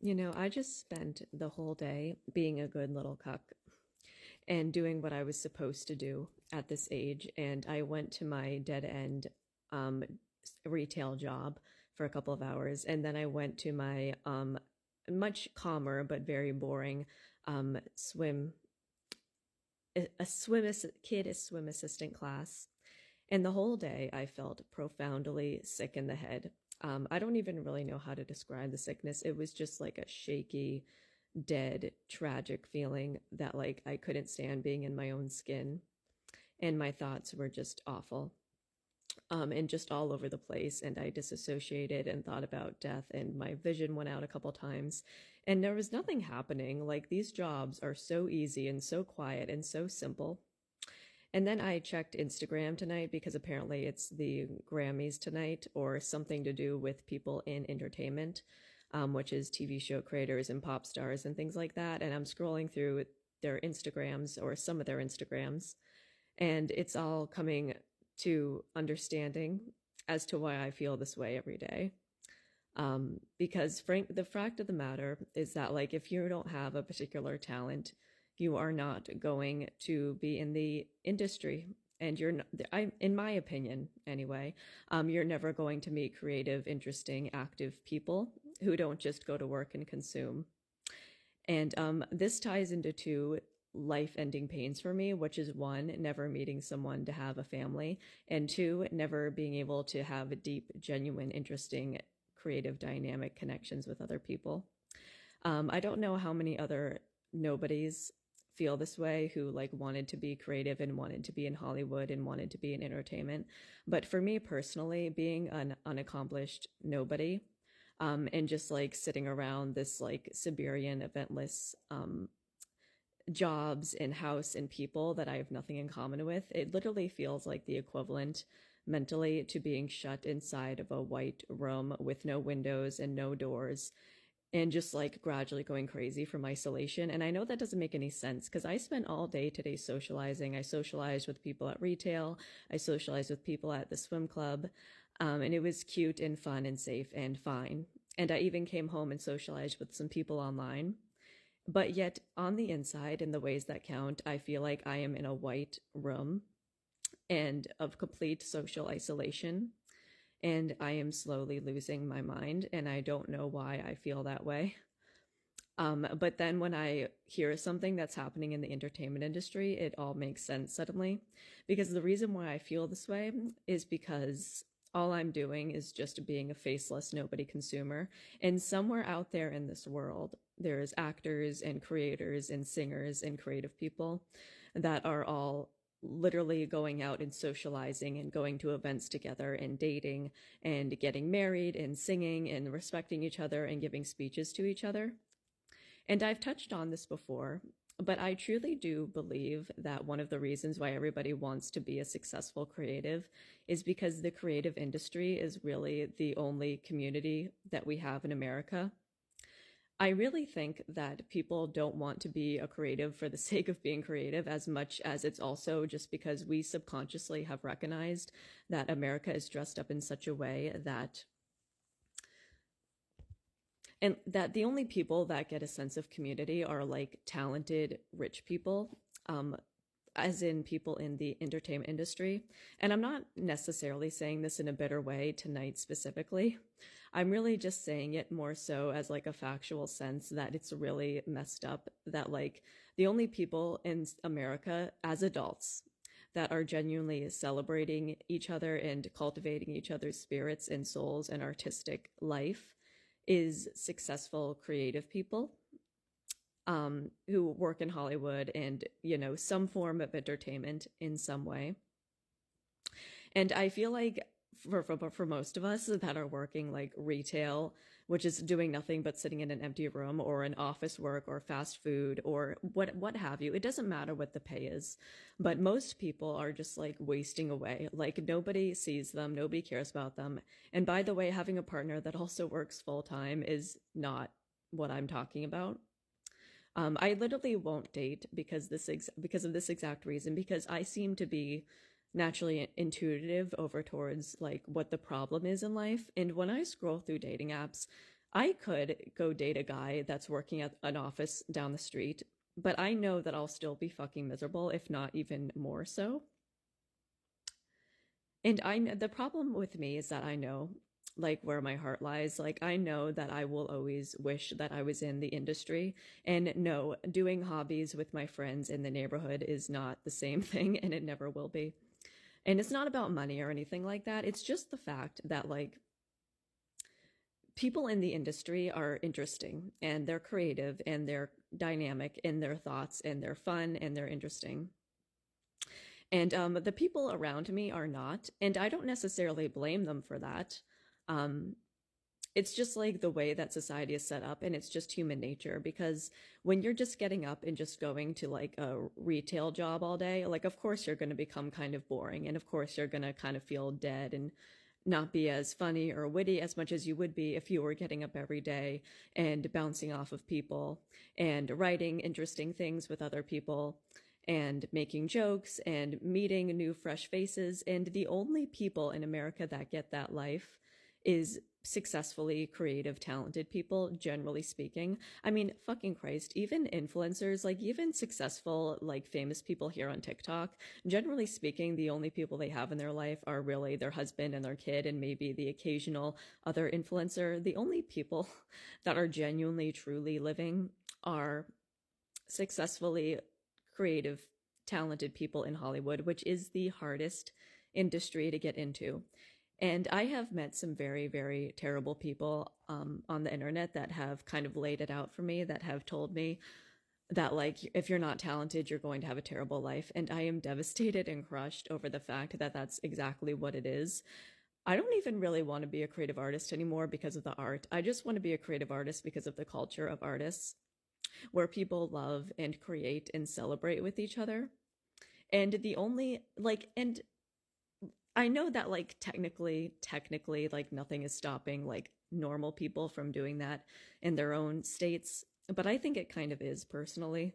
I just spent the whole day being a good little cuck and doing what I was supposed to do at this age. And I went to my dead end um, retail job for a couple of hours. And then I went to my much calmer but very boring swim, kid swim assistant class. And the whole day I felt profoundly sick in the head. I don't even really know how to describe the sickness. It was just like a shaky, dead, tragic feeling that like I couldn't stand being in my own skin. And my thoughts were just awful. And just all over the place. And I disassociated and thought about death, and my vision went out a couple times. And there was nothing happening. Like, these jobs are so easy and so quiet and so simple. And then I checked Instagram tonight because apparently it's the Grammys tonight, or something to do with people in entertainment, which is TV show creators and pop stars and things like that. And I'm scrolling through their Instagrams, or some of their Instagrams, and it's all coming to understanding as to why I feel this way every day. Because the fact of the matter is that, like, if you don't have a particular talent, you are not going to be in the industry. And you're not, in my opinion anyway, you're never going to meet creative, interesting, active people who don't just go to work and consume. And this ties into two life-ending pains for me, which is one, never meeting someone to have a family, and two, never being able to have deep, genuine, interesting, creative, dynamic connections with other people. I don't know how many other nobodies feel this way, who like wanted to be creative and wanted to be in Hollywood and wanted to be in entertainment. But for me personally, being an unaccomplished nobody, and just like sitting around this like Siberian eventless jobs and house and people that I have nothing in common with, it literally feels like the equivalent mentally to being shut inside of a white room with no windows and no doors, and just like gradually going crazy from isolation. And I know that doesn't make any sense because I spent all day today socializing. I socialized with people at retail, I socialized with people at the swim club, and it was cute and fun and safe and fine. And I even came home and socialized with some people online. But yet, on the inside, in the ways that count, I feel like I am in a white room and of complete social isolation. And I am slowly losing my mind, and I don't know why I feel that way. But then when I hear something that's happening in the entertainment industry, it all makes sense suddenly. Because the reason why I feel this way is because all I'm doing is just being a faceless nobody consumer. And somewhere out there in this world, there's actors and creators and singers and creative people that are all literally going out and socializing and going to events together and dating and getting married and singing and respecting each other and giving speeches to each other. And I've touched on this before, but I truly do believe that one of the reasons why everybody wants to be a successful creative is because the creative industry is really the only community that we have in America. I really think that people don't want to be a creative for the sake of being creative, as much as it's also just because we subconsciously have recognized that America is dressed up in such a way that, and that the only people that get a sense of community are like talented, rich people, um, as in people in the entertainment industry. And I'm not necessarily saying this in a bitter way tonight specifically. I'm really just saying it more so as like a factual sense that it's really messed up that like the only people in America as adults that are genuinely celebrating each other and cultivating each other's spirits and souls and artistic life is successful creative people, who work in Hollywood and, some form of entertainment in some way. And I feel like for most of us that are working like retail, which is doing nothing but sitting in an empty room, or an office work or fast food or what have you, it doesn't matter what the pay is, but most people are just like wasting away. Like, nobody sees them, nobody cares about them. And by the way, having a partner that also works full time is not what I'm talking about. I literally won't date because of this exact reason, because I seem to be naturally intuitive over towards like what the problem is in life. And when I scroll through dating apps, I could go date a guy that's working at an office down the street, but I know that I'll still be fucking miserable, if not even more so. And the problem with me is that I know like where my heart lies. Like I know that I will always wish that I was in the industry. And no, doing hobbies with my friends in the neighborhood is not the same thing, and it never will be. And it's not about money or anything like that. It's just the fact that like people in the industry are interesting and they're creative and they're dynamic in their thoughts and they're fun and they're interesting. And the people around me are not. And I don't necessarily blame them for that. Um, it's just like the way that society is set up, and it's just human nature. Because when you're just getting up and just going to like a retail job all day, like, of course, you're going to become kind of boring. And of course, you're going to kind of feel dead and not be as funny or witty as much as you would be if you were getting up every day and bouncing off of people and writing interesting things with other people and making jokes and meeting new fresh faces. And the only people in America that get that life is successfully creative, talented people, generally speaking. I mean, fucking Christ, even influencers, like even successful, like famous people here on TikTok, generally speaking, the only people they have in their life are really their husband and their kid and maybe the occasional other influencer. The only people that are genuinely, truly living are successfully creative, talented people in Hollywood, which is the hardest industry to get into. And I have met some very, very terrible people on the internet that have kind of laid it out for me, that have told me that, like, if you're not talented, you're going to have a terrible life. And I am devastated and crushed over the fact that that's exactly what it is. I don't even really want to be a creative artist anymore because of the art. I just want to be a creative artist because of the culture of artists, where people love and create and celebrate with each other. And the only, like, and I know that like technically like nothing is stopping like normal people from doing that in their own states, but I think it kind of is personally.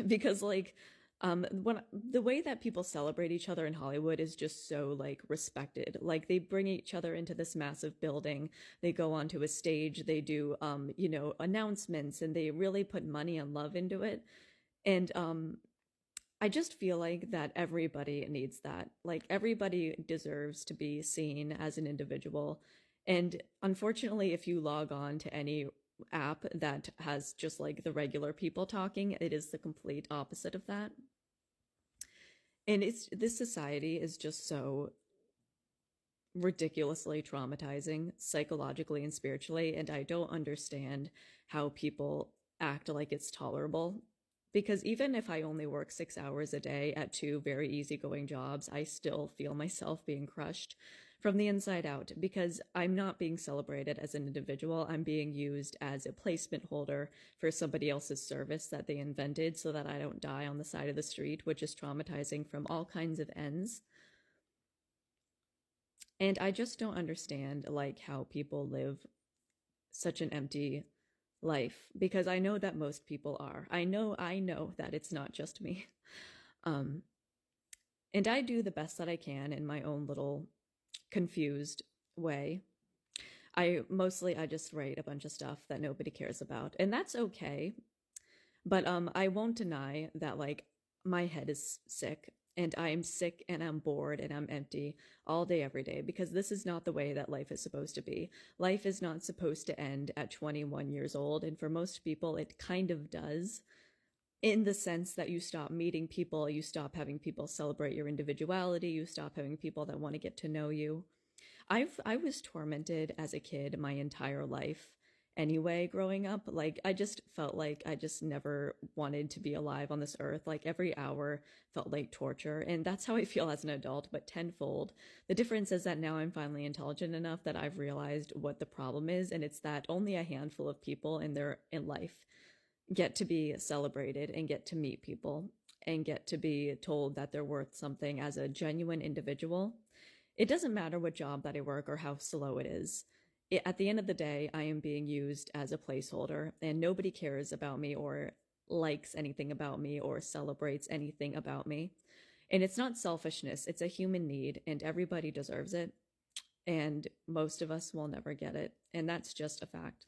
Because like when the way that people celebrate each other in Hollywood is just so like respected. Like they bring each other into this massive building, they go onto a stage, they do announcements, and they really put money and love into it. And I just feel like that everybody needs that. Like everybody deserves to be seen as an individual. And unfortunately, if you log on to any app that has just like the regular people talking, it is the complete opposite of that. And it's this society is just so ridiculously traumatizing psychologically and spiritually, and I don't understand how people act like it's tolerable. Because even if I only work 6 hours a day at two very easygoing jobs, I still feel myself being crushed from the inside out because I'm not being celebrated as an individual. I'm being used as a placement holder for somebody else's service that they invented so that I don't die on the side of the street, which is traumatizing from all kinds of ends. And I just don't understand like how people live such an empty life, because I know that most people are. I know that it's not just me. Um and I do the best that I can in my own little confused way. I just write a bunch of stuff that nobody cares about, and that's okay. But I won't deny that like my head is sick, and I'm sick and I'm bored and I'm empty all day every day, because this is not the way that life is supposed to be. Life is not supposed to end at 21 years old, and for most people it kind of does, in the sense that you stop meeting people, you stop having people celebrate your individuality, you stop having people that want to get to know you. I was tormented as a kid my entire life anyway growing up. Like I just felt like I just never wanted to be alive on this earth. Like every hour felt like torture, and that's how I feel as an adult, but tenfold. The difference is that now I'm finally intelligent enough that I've realized what the problem is, and it's that only a handful of people in life get to be celebrated and get to meet people and get to be told that they're worth something as a genuine individual. It doesn't matter what job that I work or how slow it is. At the end of the day, I am being used as a placeholder, and nobody cares about me or likes anything about me or celebrates anything about me. And it's not selfishness, it's a human need, and everybody deserves it. and most of us will never get it. And that's just a fact.